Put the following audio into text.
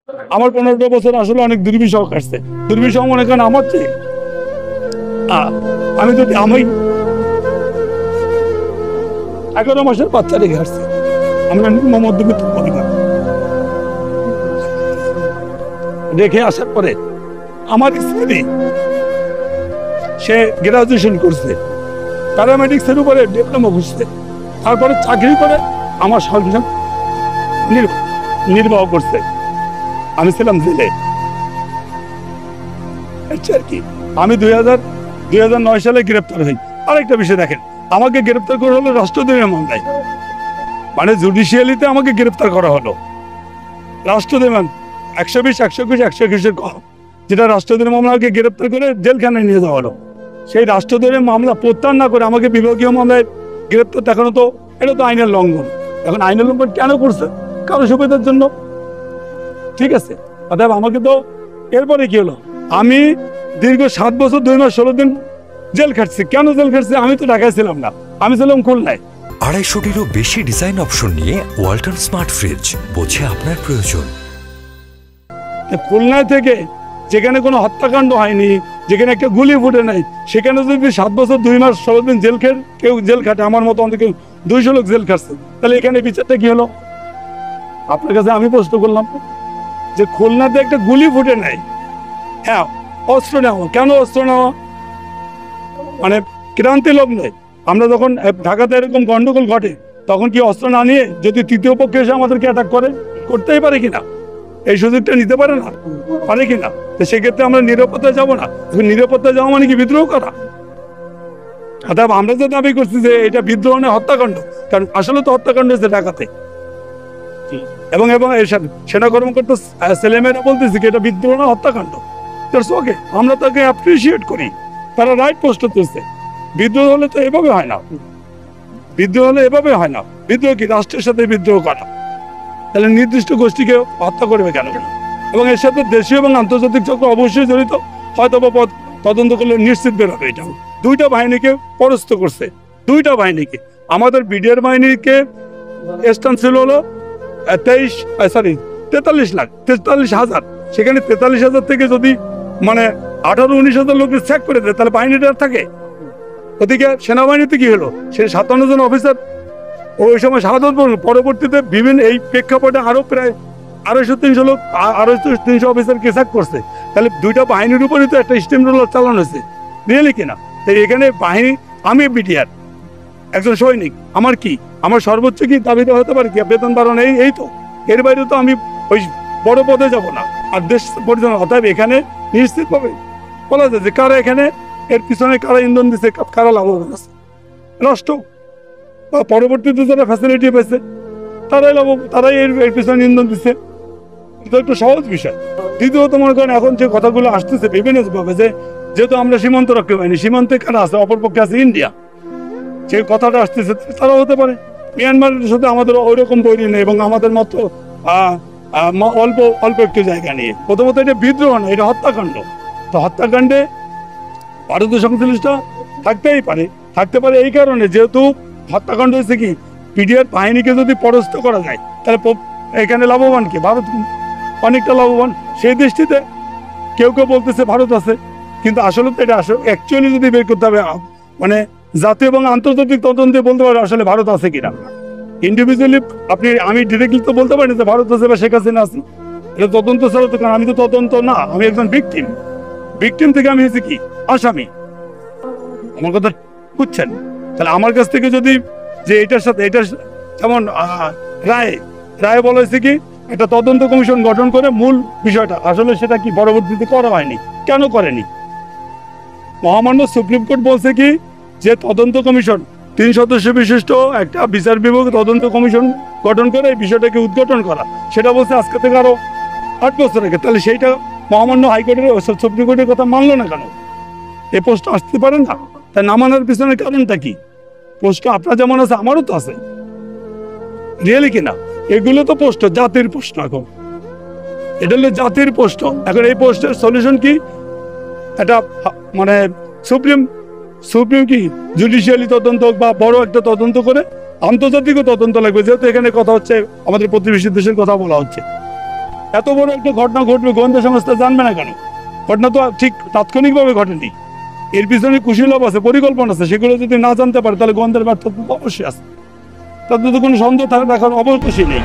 আমার 15টা বছর আসলে অনেক দুর্বিষহ কাটছে। দুর্বিষহ মনে করেন আমার চেয়ে আমি যদি আমি 11 মাসের বাচ্চা রেখে আসছি। আমরা মধ্যবিত্ত পরিবার রেখে আসার পরে আমার স্ত্রী সে গ্রাজুয়েশন করছে, প্যারামেডিক্সের উপরে ডিপ্লোমা করছে, তারপরে চাকরি করে আমার সংসার নির্বাহ করছে। আমি ছিলাম জেলে আর কি। আমি 2009 সালে গ্রেপ্তার হই। আরেকটা বিষয় দেখেন, আমাকে গ্রেপ্তার করা হলো রাষ্ট্রদ্রোহের মামলায়, মানে জুডিশিয়ালিতে আমাকে গ্রেপ্তার করা হলো রাষ্ট্রদ্রোহ 120, 121, 121 কম, যেটা রাষ্ট্রদ্রোহের মামলাকে গ্রেপ্তার করে জেলখানায় নিয়ে যাওয়া হলো। সেই রাষ্ট্রদ্রোহের মামলা প্রত্যাহার না করে আমাকে বিভাগীয় মামলায় গ্রেপ্তার দেখানো, তো এটা তো আইনের লঙ্ঘন। এখন আইনের লঙ্ঘন কেন করছে? কারো সুবিধার জন্য, ঠিক আছে। অর্থাৎ আমাকে তো এরপরে কি হলো, আমি দীর্ঘ 7 বছর 2 মাস 16 দিন জেল খাটছি। কেন জেল খাটছি? আমি তো ঢাকায় ছিলাম না, আমি ছিলাম খুলনায়। 250-টিরও বেশি ডিজাইন অপশন নিয়ে ওয়ালটন স্মার্ট ফ্রিজ, বোঝে আপনার প্রয়োজন। খুলনায় থেকে যেখানে কোনো হত্যাকাণ্ড হয়নি, যেখানে একটা গুলি ফুটে নাই, সেখানে যদি 7 বছর 2 মাস 16 দিন কেউ জেল খাটে, আমার মতো অন্তত 200 লোক জেল খাটছে, তাহলে এখানে বিচারটা কি হলো? আপনার কাছে আমি প্রশ্ন করলাম যে খুলনাতে একটা গুলি ফুটে নাই, হ্যাঁ অস্ত্র নেওয়া, কেন অস্ত্র নেওয়া? মানে ক্রান্তি লগ্নে আমরা যখন ঢাকাতে এরকম গন্ডগোল ঘটে, তখন কি অস্ত্র না নিয়ে যদি তৃতীয় পক্ষ এসে আমাদেরকে অ্যাটাক করে, করতেই পারে কিনা? এই সুযোগটা নিতে পারে না, পারে কিনা? তো সেক্ষেত্রে আমরা নিরাপত্তায় যাবো না। নিরাপত্তায় যাওয়া মানে কি বিদ্রোহ করা? অর্থাৎ আমরা যে দাবি করছি যে এটা বিদ্রোহ নয়, হত্যাকাণ্ড, কারণ আসলে তো হত্যাকাণ্ড হচ্ছে ঢাকাতে। এবং এর সাথে সেনা কর্মকর্তা ছেলেমেয়েরা বলতেছে কি এটা বিদ্রোহ না, হত্যাকাণ্ড। ওকে, আমরা তাকে অ্যাপ্রিসিয়েট করি, তারা রাইট প্রস্তুত করছে। বিদ্রোহ হলে তো এভাবে হয় না, বিদ্রোহ হলে এভাবে হয় না। বিদ্রোহ কি? রাষ্ট্রের সাথে বিদ্রোহ করা। তাহলে নির্দিষ্ট গোষ্ঠীকে হত্যা করবে কেন? এবং এর সাথে দেশীয় এবং আন্তর্জাতিক চক্র অবশ্যই জড়িত, হয়তো তদন্ত করলে নিশ্চিত বের হবে। এটা 2টা বাহিনীকে পরাস্ত করছে, 2টা বাহিনীকে। আমাদের বিডিআর বাহিনীকে স্থান ছিল হলো 43,000। সেখানে 43,000 থেকে যদি মানে 18-19,000 লোককে চেক করে দেয়, তাহলে বাহিনীটা থাকে। ওদিকে সেনাবাহিনীতে কি হলো, সে 57 জন অফিসার ওই সময় শাহাদত বরণ, পরবর্তীতে বিভিন্ন এই প্রেক্ষাপটে আরো প্রায় 250-300 লোক, 250-300 অফিসারকে চেক করছে। তাহলে 2টা বাহিনীর উপরই তো একটা স্টিম রোলার চালানো হয়েছে, রিয়েলি কিনা? তাই এখানে বাহিনী, আমি বিডিআর একজন সৈনিক, আমার কি, আমার সর্বোচ্চ কি দাবিতে হতে পারে কি বেতন বাড়ানো? এই তো, এর বাইরে তো আমি ওই বড় পদে যাব না। আর দেশ পরিচালনা, অতএব এখানে নিশ্চিতভাবে বলা যায় যে কারা এখানে এর পিছনে কারা ইন্ধন দিচ্ছে, কারা লাভবান আছে, রাষ্ট্র বা পরবর্তীতে যারা ফ্যাসিলিটি পেয়েছে তারাই এর পিছনে ইন্ধন দিচ্ছে। এটা একটু সহজ বিষয়। দ্বিতীয়ত মনে করেন এখন যে কথাগুলো আসতেছে বিভিন্ন ভাবে, যেহেতু আমরা সীমান্ত রক্ষী বাহিনী, সীমান্তে কারা আছে, অপরপক্ষে আছে ইন্ডিয়া, যে কথাটা আসতেছে তারা হতে পারে মিয়ানমারের সাথে আমাদের ওইরকম তৈরি নেই, এবং আমাদের মাত্র অল্প একটু জায়গা নিয়ে। প্রথমত এটা বিদ্রোহ না, এটা হত্যাকাণ্ড। তো হত্যাকাণ্ডে ভারতীয় সংশ্লিষ্ট থাকতে পারে এই কারণে, যেহেতু হত্যাকাণ্ড হয়েছে কি, পিডিআর বাহিনীকে যদি পরাস্ত করা যায়, তাহলে এখানে লাভবান কি? ভারত অনেকটা লাভবান। সেই দৃষ্টিতে কেউ বলতেছে ভারত আছে, কিন্তু আসলে তো এটা অ্যাকচুয়ালি যদি বের করতে হবে, মানে জাতীয় এবং আন্তর্জাতিক তদন্তে বলতে পারে আসলে ভারত আছে কিনা। ইন্ডিভিজুয়ালি আমি ডিরেক্টলি তো বলতে পারি যে ভারত আছে বা শেখ হাসিনা আছে, এটা তদন্ত ছাড়া তো। কারণ আমি তো তদন্ত না, আমি একজন ভিকটিম থেকে আমি হয়েছি কি আসামি। আমার কথা বুঝছেন? তাহলে আমার কাছ থেকে যদি যে এটার সাথে যেমন রায়ে বলা হয়েছে কি একটা তদন্ত কমিশন গঠন করে মূল বিষয়টা, আসলে সেটা কি পরবর্তীতে করা হয়নি। কেন করেনি? মহামান্য সুপ্রিম কোর্ট বলছে কি যে তদন্ত কমিশন 3 সদস্য বিশিষ্ট একটা বিচার বিভাগ তদন্ত কমিশন গঠন করে এই বিষয়টাকে উদ্ঘাটন করা, সেটা বলছে আজকে থেকে আরো 8 বছর আগে। তাহলে সেইটা মহামান্য হাইকোর্টের সুপ্রিম কোর্টের কথা মানলো না কেন? এই প্রশ্ন আসতে পারে না। তাই না মানার পিছনে কারণটা কি? প্রশ্ন আপনার যেমন আছে আমারও তো আছে, রিয়েলি কিনা? এগুলো তো প্রশ্ন, জাতির প্রশ্ন। এখন এটা হলো জাতির প্রশ্ন। এখন এই প্রশ্নের সলিউশন কি? এটা মানে সুপ্রিম কি জুডিশিয়ালি তদন্ত বা বড় একটা তদন্ত করে আন্তর্জাতিক তদন্ত লাগবে, যেহেতু এখানে কথা হচ্ছে আমাদের প্রতিবেশী দেশের কথা বলা হচ্ছে। এত বড় একটা ঘটনা ঘটবে গোয়েন্দা সংস্থা জানবে না কেন? ঘটনা তো ঠিক তাৎক্ষণিকভাবে ঘটেনি, এর পিছনে কুশীলভ আছে, পরিকল্পনা আছে। সেগুলো যদি না জানতে পারে তাহলে গোয়েন্দার ব্যর্থতা তো অবশ্যই আছে, তাতে তো কোনো সন্দেহ রাখার অবকাশই নেই।